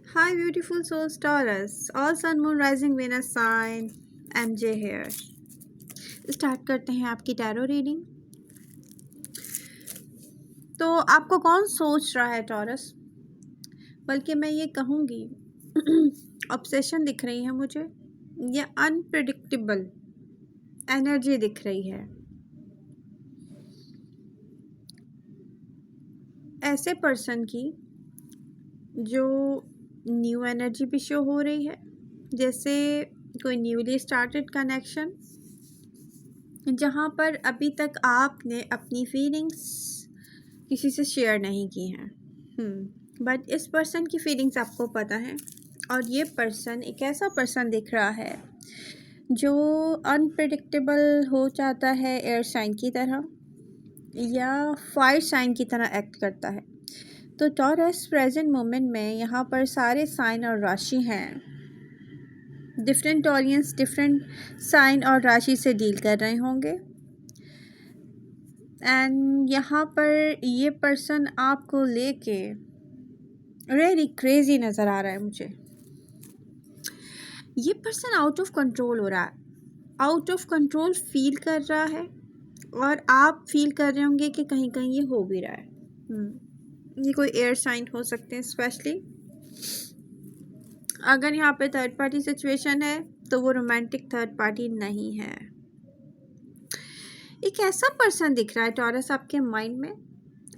Hi, beautiful souls, Taurus. All Sun, Moon, Rising, Venus sign. MJ here. Start करते हैं आपकी tarot reading. तो आपको कौन सोच रहा है टॉरस? बल्कि मैं ये कहूँगी ऑब्सेशन दिख रही है मुझे, ये अनप्रिडिक्टेबल एनर्जी दिख रही है। ऐसे पर्सन की जो न्यू एनर्जी भी शो हो रही है, जैसे कोई न्यूली स्टार्टेड कनेक्शन जहाँ पर अभी तक आपने अपनी फीलिंग्स किसी से शेयर नहीं की हैं, बट इस पर्सन की फीलिंग्स आपको पता है। और ये पर्सन एक ऐसा पर्सन दिख रहा है जो अनप्रिडिक्टेबल हो जाता है, एयर साइन की तरह या फायर साइन की तरह एक्ट करता है। तो टॉरस प्रेजेंट मोमेंट में यहाँ पर सारे साइन और राशि हैं। डिफरेंट ऑडियंस डिफरेंट साइन और राशि से डील कर रहे होंगे। एंड यहाँ पर ये पर्सन आपको लेके रियली क्रेजी नज़र आ रहा है मुझे। ये पर्सन आउट ऑफ कंट्रोल हो रहा है, आउट ऑफ कंट्रोल फील कर रहा है, और आप फील कर रहे होंगे कि कहीं कहीं ये हो भी रहा है। ये कोई एयर साइन हो सकते हैं स्पेशली। अगर यहाँ पे थर्ड पार्टी सिचुएशन है तो वो रोमांटिक थर्ड पार्टी नहीं है। एक ऐसा पर्सन दिख रहा है टॉरस आपके माइंड में।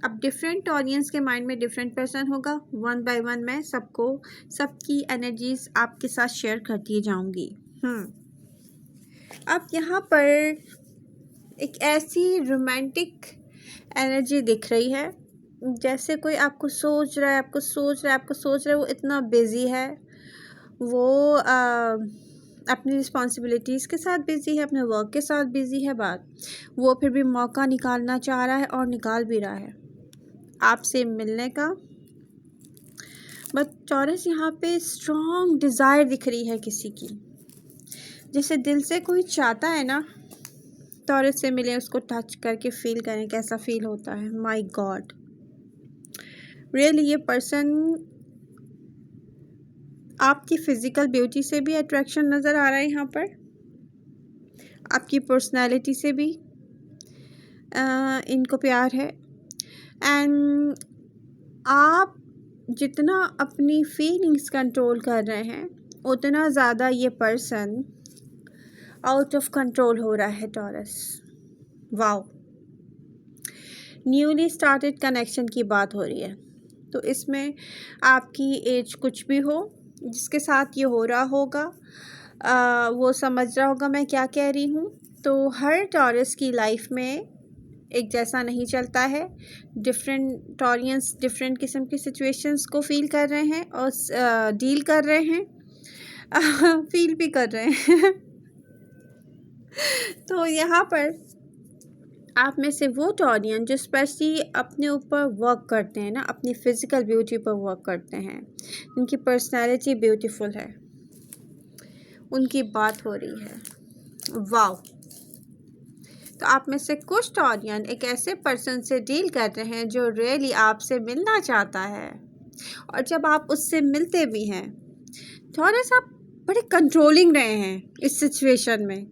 अब डिफरेंट ऑडियंस के माइंड में डिफरेंट पर्सन होगा। वन बाय वन मैं सबकी एनर्जीज आपके साथ शेयर करती जाऊंगी। अब यहाँ पर एक ऐसी रोमांटिक एनर्जी दिख रही है, जैसे कोई आपको सोच रहा है, वो इतना बिजी है, वो अपनी रिस्पॉन्सिबिलिटीज़ के साथ बिजी है, अपने वर्क के साथ बिजी है। वो फिर भी मौका निकालना चाह रहा है और निकाल भी रहा है आपसे मिलने का। बट टॉरस यहाँ पे स्ट्रॉन्ग डिज़ायर दिख रही है किसी की, जैसे दिल से कोई चाहता है ना टॉरस से मिले, उसको टच करके फील करें कैसा फील होता है। माय गॉड, रियली ये पर्सन आपकी फिजिकल ब्यूटी से भी अट्रैक्शन नज़र आ रहा है यहाँ पर, आपकी पर्सनैलिटी से भी इनको प्यार है। एंड आप जितना अपनी फीलिंग्स कंट्रोल कर रहे हैं उतना ज़्यादा ये पर्सन आउट ऑफ कंट्रोल हो रहा है taurus. Wow, newly started connection की बात हो रही है। तो इसमें आपकी एज कुछ भी हो, जिसके साथ ये हो रहा होगा वो समझ रहा होगा मैं क्या कह रही हूँ। तो हर टॉरस की लाइफ में एक जैसा नहीं चलता है। डिफरेंट टॉरियंस डिफरेंट किस्म की सिचुएशंस को फील कर रहे हैं और डील कर रहे हैं फील भी कर रहे हैं तो यहाँ पर आप में से वो टॉरियन जो स्पेशली अपने ऊपर वर्क करते हैं ना, अपनी फिजिकल ब्यूटी पर वर्क करते हैं, उनकी पर्सनैलिटी ब्यूटीफुल है, उनकी बात हो रही है। वाओ, तो आप में से कुछ टॉरियन एक ऐसे पर्सन से डील कर रहे हैं जो रियली आपसे मिलना चाहता है, और जब आप उससे मिलते भी हैं टॉरस आप बड़े कंट्रोलिंग रहे हैं इस सिचुएशन में।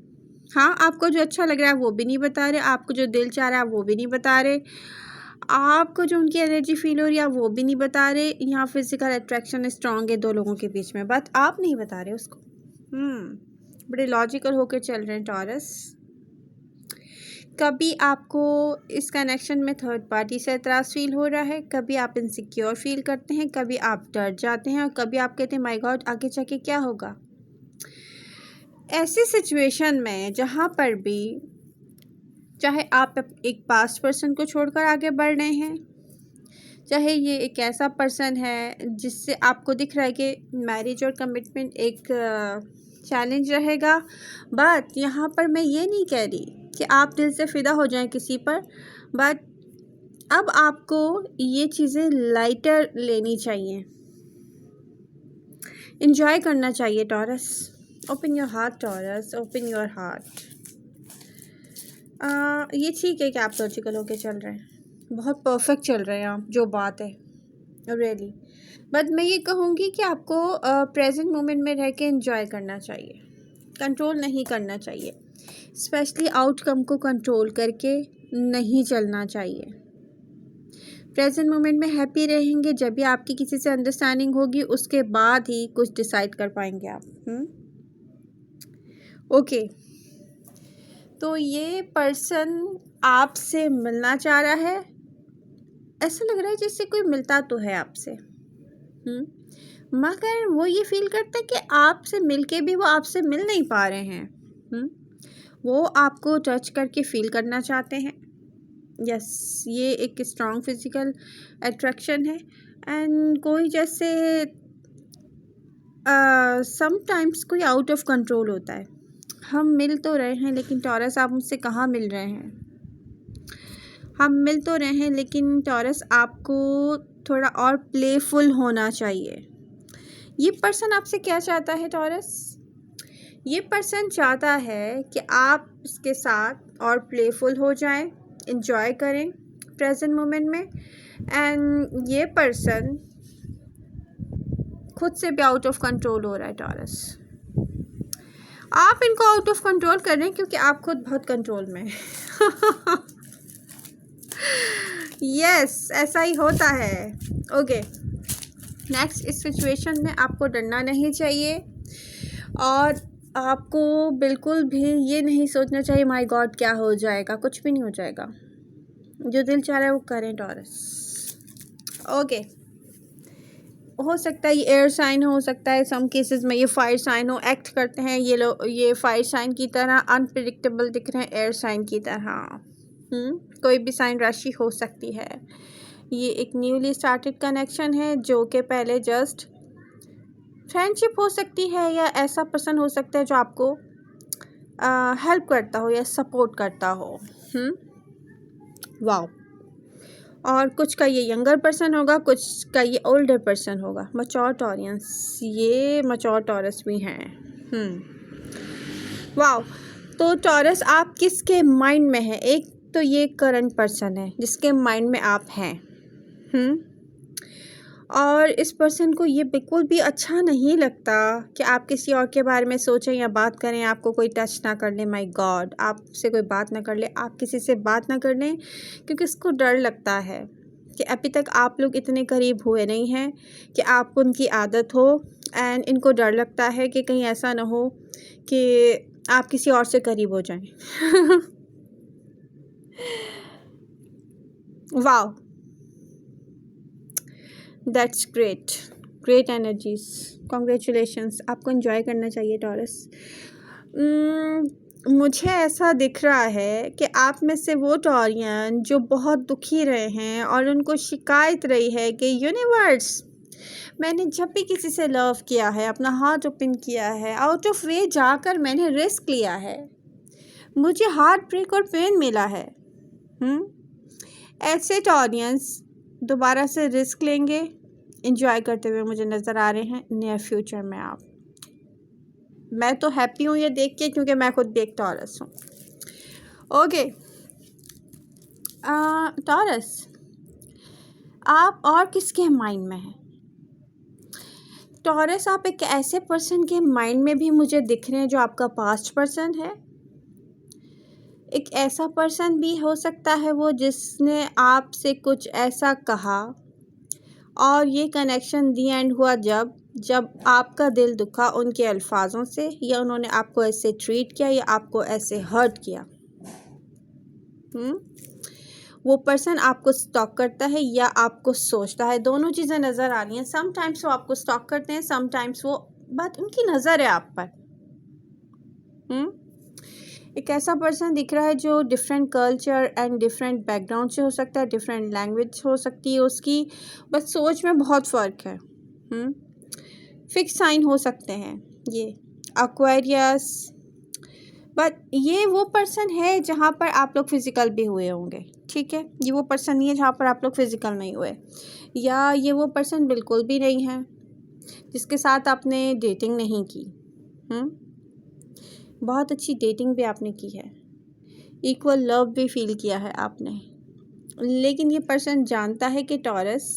हाँ, आपको जो अच्छा लग रहा है वो भी नहीं बता रहे, आपको जो दिल चाह रहा है वो भी नहीं बता रहे, आपको जो उनकी एनर्जी फील हो रही है वो भी नहीं बता रहे। यहाँ फिजिकल अट्रैक्शन स्ट्रांग है दो लोगों के बीच में, बट आप नहीं बता रहे उसको। बड़े लॉजिकल होकर चल रहे हैं टॉरस। कभी आपको इस कनेक्शन में थर्ड पार्टी से एतराज़ फील हो रहा है, कभी आप इनसिक्योर फील करते हैं, कभी आप डर जाते हैं, और कभी आप कहते हैं माय गॉड आगे जाके क्या होगा। ऐसी सिचुएशन में जहाँ पर भी चाहे आप एक पास्ट पर्सन को छोड़कर आगे बढ़ रहे हैं, चाहे ये एक ऐसा पर्सन है जिससे आपको दिख रहा है कि मैरिज और कमिटमेंट एक चैलेंज रहेगा, बट यहाँ पर मैं ये नहीं कह रही कि आप दिल से फ़िदा हो जाएं किसी पर, बट अब आपको ये चीज़ें लाइटर लेनी चाहिए, एंजॉय करना चाहिए taurus. Open your heart taurus, open your heart. ये ठीक है कि आप लॉजिकल होके चल रहे हैं, बहुत परफेक्ट चल रहे हैं आप, जो बात है रियली। बट मैं ये कहूँगी कि आपको प्रेजेंट मोमेंट में रह के एंजॉय करना चाहिए, कंट्रोल नहीं करना चाहिए, स्पेशली आउटकम को कंट्रोल करके नहीं चलना चाहिए। प्रेजेंट मोमेंट में हैप्पी रहेंगे, जब भी आपकी किसी से अंडरस्टैंडिंग होगी उसके बाद ही कुछ डिसाइड कर पाएंगे आप। ओके, तो ये पर्सन आपसे मिलना चाह रहा है, ऐसा लग रहा है जैसे कोई मिलता तो है आपसे, मगर वो ये फील करता है कि आपसे मिलके भी वो आपसे मिल नहीं पा रहे हैं। वो आपको टच करके फील करना चाहते हैं। यस, ये एक स्ट्रॉन्ग फिजिकल अट्रैक्शन है। एंड कोई जैसे समटाइम्स कोई आउट ऑफ कंट्रोल होता है। हम मिल तो रहे हैं लेकिन टॉरस आप मुझसे कहाँ मिल रहे हैं। हम मिल तो रहे हैं लेकिन टॉरस आपको थोड़ा और प्लेफुल होना चाहिए। ये पर्सन आपसे क्या चाहता है टॉरस? ये पर्सन चाहता है कि आप इसके साथ और प्लेफुल हो जाएं, एंजॉय करें प्रेजेंट मोमेंट में। एंड ये पर्सन खुद से भी आउट ऑफ कंट्रोल हो रहा है टॉरस। आप इनको आउट ऑफ कंट्रोल कर रहे हैं क्योंकि आप खुद बहुत कंट्रोल में हैं। यस, ऐसा ही होता है। ओके, नेक्स्ट, इस सिचुएशन में आपको डरना नहीं चाहिए और आपको बिल्कुल भी ये नहीं सोचना चाहिए माय गॉड क्या हो जाएगा। कुछ भी नहीं हो जाएगा, जो दिल चाह रहा है वो करें टॉरस। ओके, हो सकता है ये एयर साइन हो सकता है, सम केसेस में ये फायर साइन हो, एक्ट करते हैं ये लोग, ये फायर साइन की तरह अनप्रिडिक्टेबल दिख रहे हैं, एयर साइन की तरह। कोई भी साइन राशि हो सकती है। ये एक न्यूली स्टार्टेड कनेक्शन है जो कि पहले जस्ट फ्रेंडशिप हो सकती है, या ऐसा पर्सन हो सकता है जो आपको हेल्प करता हो या सपोर्ट करता हो। वाओ। और कुछ का ये यंगर पर्सन होगा, कुछ का ये ओल्डर पर्सन होगा। मैच्योर टॉरियंस, ये मैच्योर टॉरस भी हैं। वाओ। तो टॉरस आप किसके माइंड में है? एक तो ये करंट पर्सन है जिसके माइंड में आप हैं। और इस पर्सन को ये बिल्कुल भी अच्छा नहीं लगता कि आप किसी और के बारे में सोचें या बात करें, आपको कोई टच ना कर ले। माय गॉड, आपसे कोई बात ना कर ले, आप किसी से बात ना कर लें, क्योंकि इसको डर लगता है कि अभी तक आप लोग इतने करीब हुए नहीं हैं कि आपको उनकी आदत हो। एंड इनको डर लगता है कि कहीं ऐसा ना हो कि आप किसी और से करीब हो जाएं। Wow, that's great, great energies, congratulations. आपको एंजॉय करना चाहिए टॉरस। मुझे ऐसा दिख रहा है कि आप में से वो टॉरियन जो बहुत दुखी रहे हैं और उनको शिकायत रही है कि यूनिवर्स, मैंने जब भी किसी से लव किया है, अपना हार्ट ओपन किया है, आउट ऑफ वे जाकर मैंने रिस्क लिया है, मुझे हार्ट ब्रेक और पेन मिला है। ऐसे टॉरियंस दोबारा से रिस्क लेंगे, एंजॉय करते हुए मुझे नज़र आ रहे हैं नियर फ्यूचर में आप। मैं तो हैप्पी हूँ ये देख के, क्योंकि मैं खुद भी एक टॉरस हूँ। ओके टॉरस, आप और किसके माइंड में हैं? टॉरस, आप एक ऐसे पर्सन के माइंड में भी मुझे दिख रहे हैं जो आपका पास्ट पर्सन है। एक ऐसा पर्सन भी हो सकता है वो जिसने आपसे कुछ ऐसा कहा और ये कनेक्शन दी एंड हुआ जब आपका दिल दुखा उनके अल्फाजों से, या उन्होंने आपको ऐसे ट्रीट किया या आपको ऐसे हर्ट किया। वो पर्सन आपको स्टॉक करता है या आपको सोचता है, दोनों चीज़ें नज़र आ रही हैं। समटाइम्स वो आपको स्टॉक करते हैं, समटाइम्स वो बात उनकी नज़र है आप पर। एक ऐसा पर्सन दिख रहा है जो different culture and different background से हो सकता है, डिफरेंट लैंग्वेज हो सकती है उसकी, बस सोच में बहुत फ़र्क है। फिक्स साइन हो सकते हैं ये, एक्वेरियस, बट ये वो पर्सन है जहाँ पर आप लोग फिज़िकल भी हुए होंगे। ठीक है, ये वो पर्सन नहीं है जहाँ पर आप लोग फिज़िकल नहीं हुए, या ये वो पर्सन बिल्कुल भी नहीं है जिसके साथ आपने डेटिंग नहीं की। बहुत अच्छी डेटिंग भी आपने की है, इक्वल लव भी फील किया है आपने, लेकिन ये पर्सन जानता है कि टॉरस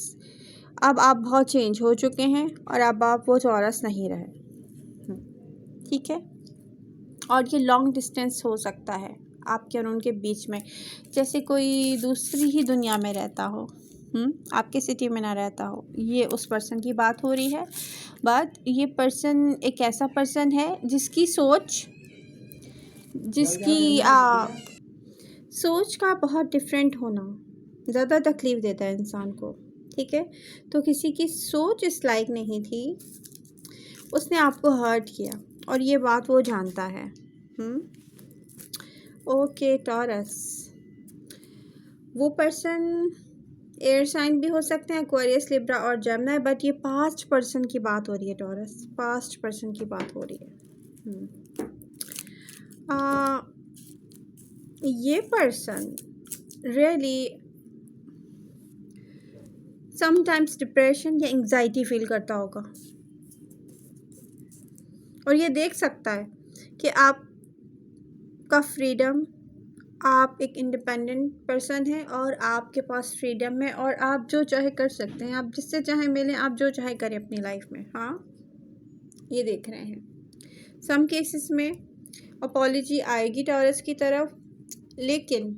अब आप बहुत चेंज हो चुके हैं और अब आप वो टॉरस नहीं रहे। ठीक है। और ये लॉन्ग डिस्टेंस हो सकता है आपके और उनके बीच में, जैसे कोई दूसरी ही दुनिया में रहता हो, आपके सिटी में ना रहता हो। ये उस पर्सन की बात हो रही है। बट ये पर्सन एक ऐसा पर्सन है जिसकी सोच सोच का बहुत डिफरेंट होना ज़्यादा तकलीफ़ देता है इंसान को। ठीक है। तो किसी की सोच इस लायक नहीं थी, उसने आपको हर्ट किया और ये बात वो जानता है। ओके टॉरस, वो पर्सन एयर साइन भी हो सकते हैं, एक्वेरियस, लिब्रा और जेमिनी, बट ये पास्ट पर्सन की बात हो रही है टॉरस, पास्ट पर्सन की बात हो रही है। ये पर्सन रियली समटाइम्स डिप्रेशन या एंग्जाइटी फील करता होगा और ये देख सकता है कि आपका फ्रीडम, आप एक इंडिपेंडेंट पर्सन हैं और आपके पास फ्रीडम है और आप जो चाहे कर सकते हैं, आप जिससे चाहे मिलें, आप जो चाहे करें अपनी लाइफ में। हाँ, ये देख रहे हैं। सम केसेस में अपॉलॉजी आएगी टॉरस की तरफ, लेकिन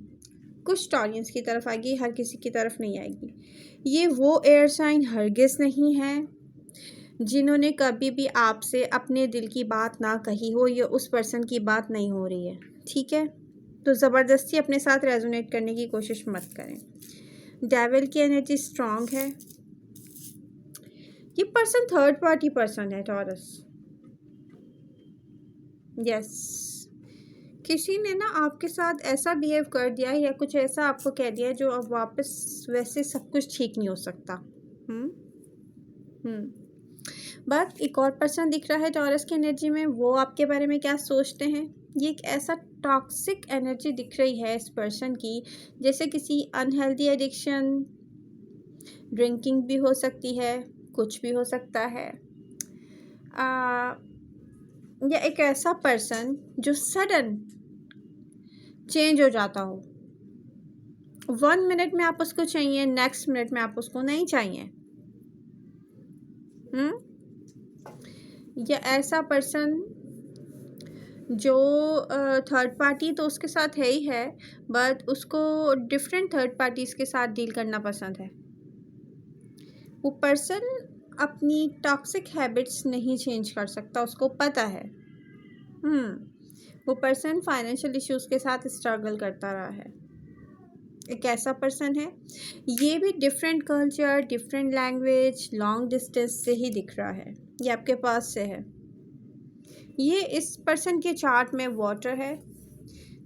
कुछ टॉरियंस की तरफ आएगी, हर किसी की तरफ नहीं आएगी। ये वो एयर साइन हरगिज़ नहीं है जिन्होंने कभी भी आपसे अपने दिल की बात ना कही हो, या उस पर्सन की बात नहीं हो रही है। ठीक है। तो ज़बरदस्ती अपने साथ रेजोनेट करने की कोशिश मत करें। डेविल की एनर्जी स्ट्रांग है। ये पर्सन थर्ड पार्टी पर्सन है टॉरस। यस, किसी ने ना आपके साथ ऐसा बिहेव कर दिया या कुछ ऐसा आपको कह दिया जो अब वापस वैसे सब कुछ ठीक नहीं हो सकता। बट एक और पर्सन दिख रहा है टॉरस की एनर्जी में, वो आपके बारे में क्या सोचते हैं। ये एक ऐसा टॉक्सिक एनर्जी दिख रही है इस पर्सन की, जैसे किसी अनहेल्दी एडिक्शन, ड्रिंकिंग भी हो सकती है, कुछ भी हो सकता है, या एक ऐसा पर्सन जो सडन चेंज हो जाता हो। 1 मिनट में आप उसको चाहिए, नेक्स्ट मिनट में आप उसको नहीं चाहिए। या ऐसा पर्सन जो थर्ड पार्टी तो उसके साथ है ही है, बट उसको डिफरेंट थर्ड पार्टीज़ के साथ डील करना पसंद है। वो पर्सन अपनी टॉक्सिक हैबिट्स नहीं चेंज कर सकता, उसको पता है। वो पर्सन फाइनेंशियल इश्यूज़ के साथ स्ट्रगल करता रहा है। एक ऐसा पर्सन है, ये भी different culture, different language, long distance से ही दिख रहा है। ये आपके पास से है। ये इस पर्सन के चार्ट में वाटर है,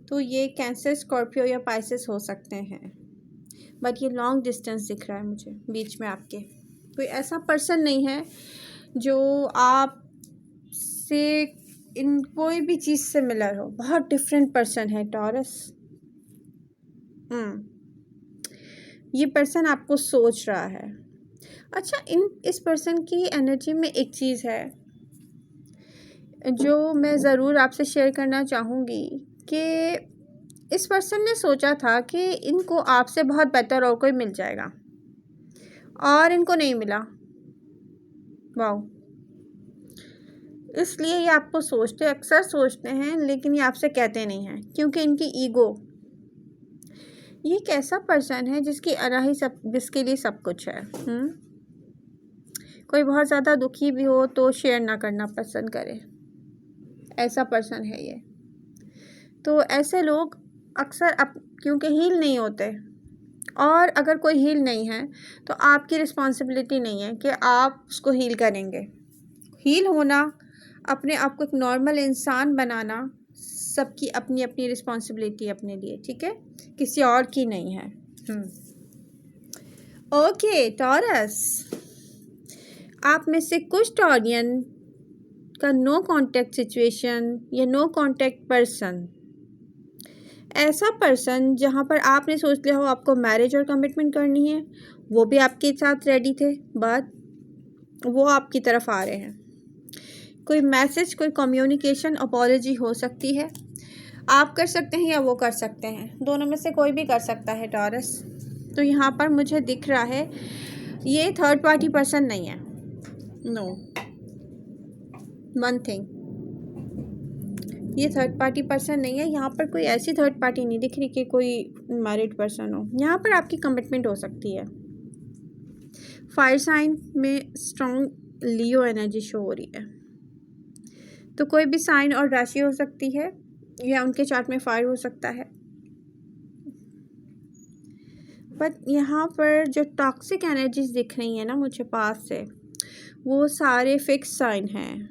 तो ये कैंसर, स्कॉर्पियो या पाइसेस हो सकते हैं, बट ये लॉन्ग डिस्टेंस दिख रहा है मुझे बीच में आपके। कोई ऐसा पर्सन नहीं है जो आप से इन कोई भी चीज़ से मिलर हो, बहुत डिफरेंट पर्सन है टॉरस। ये पर्सन आपको सोच रहा है। अच्छा, इस पर्सन की एनर्जी में एक चीज़ है जो मैं ज़रूर आपसे शेयर करना चाहूँगी कि इस पर्सन ने सोचा था कि इनको आपसे बहुत बेटर और कोई मिल जाएगा और इनको नहीं मिला। वाओ, इसलिए ये आपको अक्सर सोचते हैं, लेकिन ये आपसे कहते नहीं हैं क्योंकि इनकी ईगो। ये एक ऐसा पर्सन है जिसके लिए सब कुछ है। कोई बहुत ज़्यादा दुखी भी हो तो शेयर ना करना पसंद करे, ऐसा पर्सन है ये। तो ऐसे लोग अक्सर क्योंकि हील नहीं होते, और अगर कोई हील नहीं है तो आपकी रिस्पॉन्सिबिलिटी नहीं है कि आप उसको हील करेंगे। हील होना, अपने आप को एक नॉर्मल इंसान बनाना, सबकी अपनी अपनी रिस्पॉन्सिबिलिटी अपने लिए। ठीक है, किसी और की नहीं है। ओके टॉरस, आप में से कुछ टॉरियन का नो कांटेक्ट सिचुएशन या नो कांटेक्ट पर्सन, ऐसा पर्सन जहाँ पर आपने सोच लिया हो आपको मैरिज और कमिटमेंट करनी है, वो भी आपके साथ रेडी थे, बट वो आपकी तरफ आ रहे हैं। कोई मैसेज, कोई कम्युनिकेशन, अपॉलॉजी हो सकती है। आप कर सकते हैं या वो कर सकते हैं, दोनों में से कोई भी कर सकता है टॉरस। तो यहाँ पर मुझे दिख रहा है ये थर्ड पार्टी पर्सन नहीं है, नो, वन थिंग, ये थर्ड पार्टी पर्सन नहीं है। यहाँ पर कोई ऐसी थर्ड पार्टी नहीं दिख रही कि कोई मैरिड पर्सन हो। यहाँ पर आपकी कमिटमेंट हो सकती है। फायर साइन में स्ट्रॉन्ग लियो एनर्जी शो हो रही है, तो कोई भी साइन और राशि हो सकती है या उनके चार्ट में फायर हो सकता है। बट यहाँ पर जो टॉक्सिक एनर्जीज दिख रही हैं ना मुझे पास से, वो सारे फिक्स साइन हैं।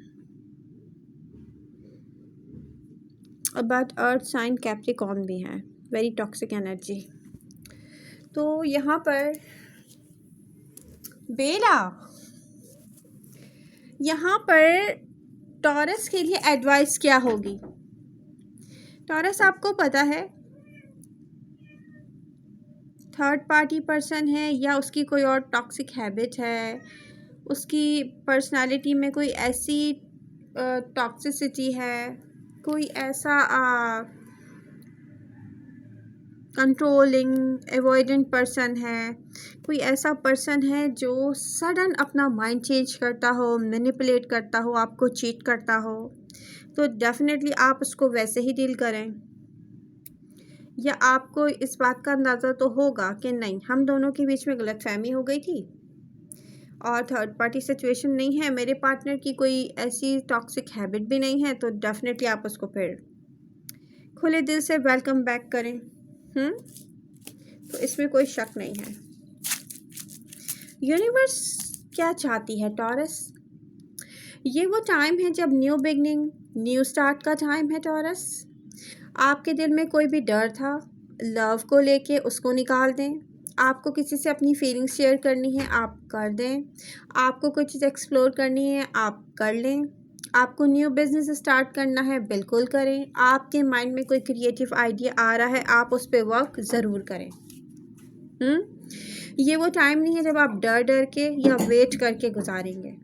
बट अर्थ साइन कैप्रिकॉर्न भी हैं, वेरी टॉक्सिक एनर्जी। तो यहाँ पर बेला, यहाँ पर टॉरस के लिए एडवाइस क्या होगी? टॉरस, आपको पता है थर्ड पार्टी पर्सन है या उसकी कोई और टॉक्सिक हैबिट है, उसकी पर्सनालिटी में कोई ऐसी टॉक्सिसिटी है, कोई ऐसा कंट्रोलिंग एवॉइडेंट पर्सन है, कोई ऐसा पर्सन है जो सडन अपना माइंड चेंज करता हो, मैनिपुलेट करता हो, आपको चीट करता हो, तो डेफिनेटली आप उसको वैसे ही डील करें। या आपको इस बात का अंदाज़ा तो होगा कि नहीं, हम दोनों के बीच में गलतफहमी हो गई थी और थर्ड पार्टी सिचुएशन नहीं है, मेरे पार्टनर की कोई ऐसी टॉक्सिक हैबिट भी नहीं है, तो डेफिनेटली आप उसको फिर खुले दिल से वेलकम बैक करें। तो इसमें कोई शक नहीं है। यूनिवर्स क्या चाहती है टॉरस? ये वो टाइम है जब न्यू बिगनिंग, न्यू स्टार्ट का टाइम है टॉरस। आपके दिल में कोई भी डर था लव को लेके, उसको निकाल दें। आपको किसी से अपनी फीलिंग्स शेयर करनी है, आप कर दें। आपको कोई चीज़ एक्सप्लोर करनी है, आप कर लें। आपको न्यू बिजनेस स्टार्ट करना है, बिल्कुल करें। आपके माइंड में कोई क्रिएटिव आइडिया आ रहा है, आप उस पर वर्क ज़रूर करें। ये वो टाइम नहीं है जब आप डर डर के या वेट करके गुजारेंगे,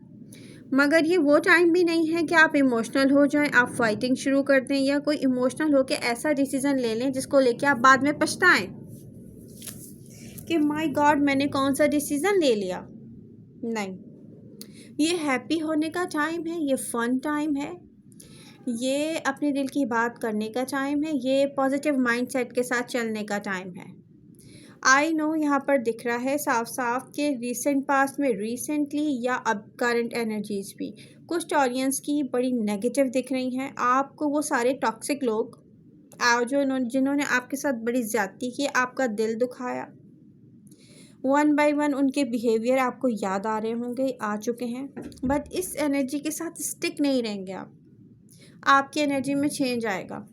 मगर ये वो टाइम भी नहीं है कि आप इमोशनल हो जाएं, आप फाइटिंग शुरू कर दें या कोई इमोशनल होके ऐसा डिसीज़न ले लें जिसको लेके आप बाद में पछताएं कि माय गॉड मैंने कौन सा डिसीज़न ले लिया। नहीं, ये हैप्पी होने का टाइम है, ये फन टाइम है, ये अपने दिल की बात करने का टाइम है, ये पॉजिटिव माइंडसेट के साथ चलने का टाइम है। आई नो यहाँ पर दिख रहा है साफ साफ कि रिसेंट पास्ट में, रिसेंटली या अब करंट एनर्जीज भी कुछ टॉरियंस की बड़ी नेगेटिव दिख रही हैं। आपको वो सारे टॉक्सिक लोग जिन्होंने आपके साथ बड़ी ज़्यादती की, आपका दिल दुखाया, वन बाय वन उनके बिहेवियर आपको याद आ रहे होंगे, आ चुके हैं। बट इस एनर्जी के साथ स्टिक नहीं रहेंगे आप, आपकी एनर्जी में चेंज आएगा।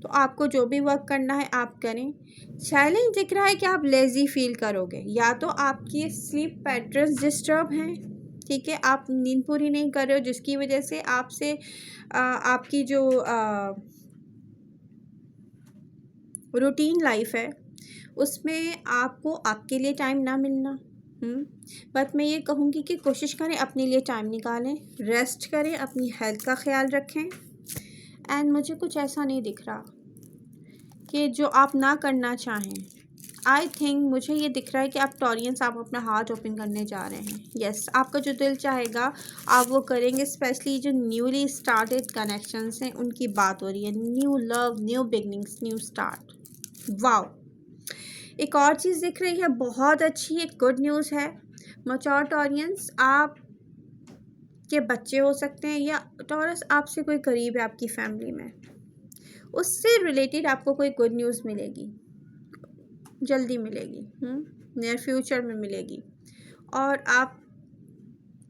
तो आपको जो भी वर्क करना है आप करें। चैलेंज दिख रहा है कि आप लेज़ी फील करोगे, या तो आपकी स्लीप पैटर्न्स डिस्टर्ब हैं, ठीक है, आप नींद पूरी नहीं कर रहे हो, जिसकी वजह से आपसे आपकी जो रूटीन लाइफ है उसमें आपको आपके लिए टाइम ना मिलना। बट मैं ये कहूँगी कि कोशिश करें अपने लिए टाइम निकालें, रेस्ट करें, अपनी हेल्थ का ख्याल रखें। एंड मुझे कुछ ऐसा नहीं दिख रहा कि जो आप ना करना चाहें। आई थिंक मुझे ये दिख रहा है कि आप टॉरियंस, आप अपना हार्ट ओपन करने जा रहे हैं। यस, आपका जो दिल चाहेगा आप वो करेंगे। स्पेशली जो न्यूली स्टार्टेड कनेक्शंस हैं उनकी बात हो रही है, new love, new beginnings, new start. Wow, एक और चीज़ दिख रही है बहुत अच्छी, एक गुड न्यूज़ है। मैच्योर टॉरियंस, आप के बच्चे हो सकते हैं या टॉरस आपसे कोई करीब है आपकी फैमिली में, उससे रिलेटेड आपको कोई गुड न्यूज़ मिलेगी, जल्दी मिलेगी, नियर फ्यूचर में मिलेगी, और आप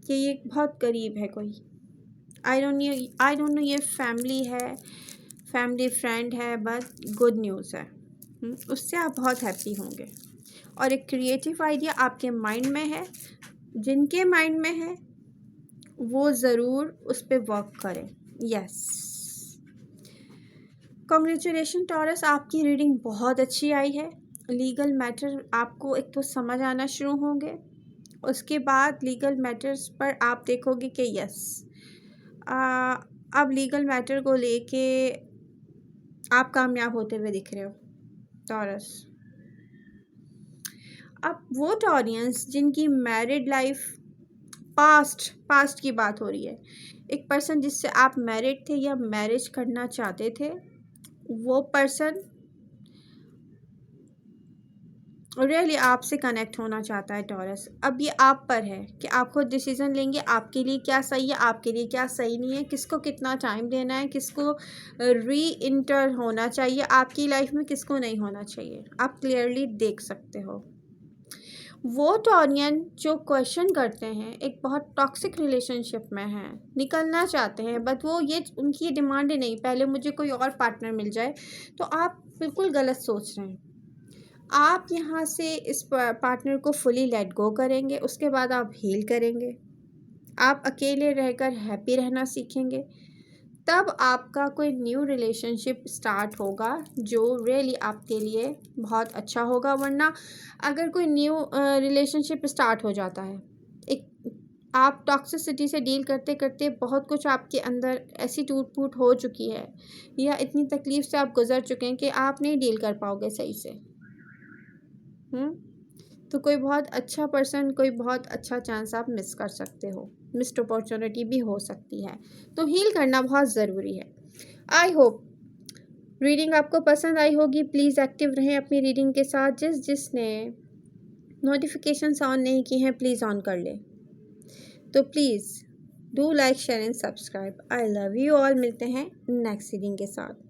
के ये बहुत करीब है कोई। आई डोंट नो ये फैमिली है, फैमिली फ्रेंड है, बट गुड न्यूज़ है। उससे आप बहुत हैप्पी होंगे। और एक क्रिएटिव आइडिया आपके माइंड में है, जिनके माइंड में है वो ज़रूर उस पर वर्क करें। यस, कॉन्ग्रेचुलेशन टॉरस, आपकी रीडिंग बहुत अच्छी आई है। लीगल मैटर आपको एक तो समझ आना शुरू होंगे, उसके बाद लीगल मैटर्स पर आप देखोगे कि यस, अब लीगल मैटर को लेके आप कामयाब होते हुए दिख रहे हो टॉरस। अब वो टॉरियंस जिनकी मैरिड लाइफ पास्ट की बात हो रही है, एक पर्सन जिससे आप मैरिड थे या मैरिज करना चाहते थे, वो पर्सन रियली आपसे कनेक्ट होना चाहता है टॉरस। अब ये आप पर है कि आप खुद डिसीजन लेंगे आपके लिए क्या सही है, आपके लिए क्या सही नहीं है, किसको कितना टाइम देना है, किसको री इंटर होना चाहिए आपकी लाइफ में, किसको नहीं होना चाहिए, आप क्लियरली देख सकते हो। वो टॉरियन जो क्वेश्चन करते हैं, एक बहुत टॉक्सिक रिलेशनशिप में हैं, निकलना चाहते हैं, बट वो ये उनकी ये डिमांड ही नहीं पहले मुझे कोई और पार्टनर मिल जाए, तो आप बिल्कुल गलत सोच रहे हैं। आप यहाँ से इस पार्टनर को फुली लेट गो करेंगे, उसके बाद आप हील करेंगे, आप अकेले रहकर हैप्पी रहना सीखेंगे, तब आपका कोई न्यू रिलेशनशिप स्टार्ट होगा जो रियली आपके लिए बहुत अच्छा होगा। वरना अगर कोई न्यू रिलेशनशिप स्टार्ट हो जाता है, एक आप टॉक्सिसिटी से डील करते करते बहुत कुछ आपके अंदर ऐसी टूट फूट हो चुकी है या इतनी तकलीफ से आप गुजर चुके हैं कि आप नहीं डील कर पाओगे सही से। तो कोई बहुत अच्छा पर्सन, कोई बहुत अच्छा चांस आप मिस कर सकते हो, मिस्ड अपॉर्चुनिटी भी हो सकती है। तो हील करना बहुत ज़रूरी है। आई होप रीडिंग आपको पसंद आई होगी। प्लीज़ एक्टिव रहें अपनी रीडिंग के साथ। जिसने नोटिफिकेशंस ऑन नहीं की हैं प्लीज़ ऑन कर ले। तो please do like share and subscribe. I love you all. मिलते हैं नेक्स्ट रीडिंग के साथ।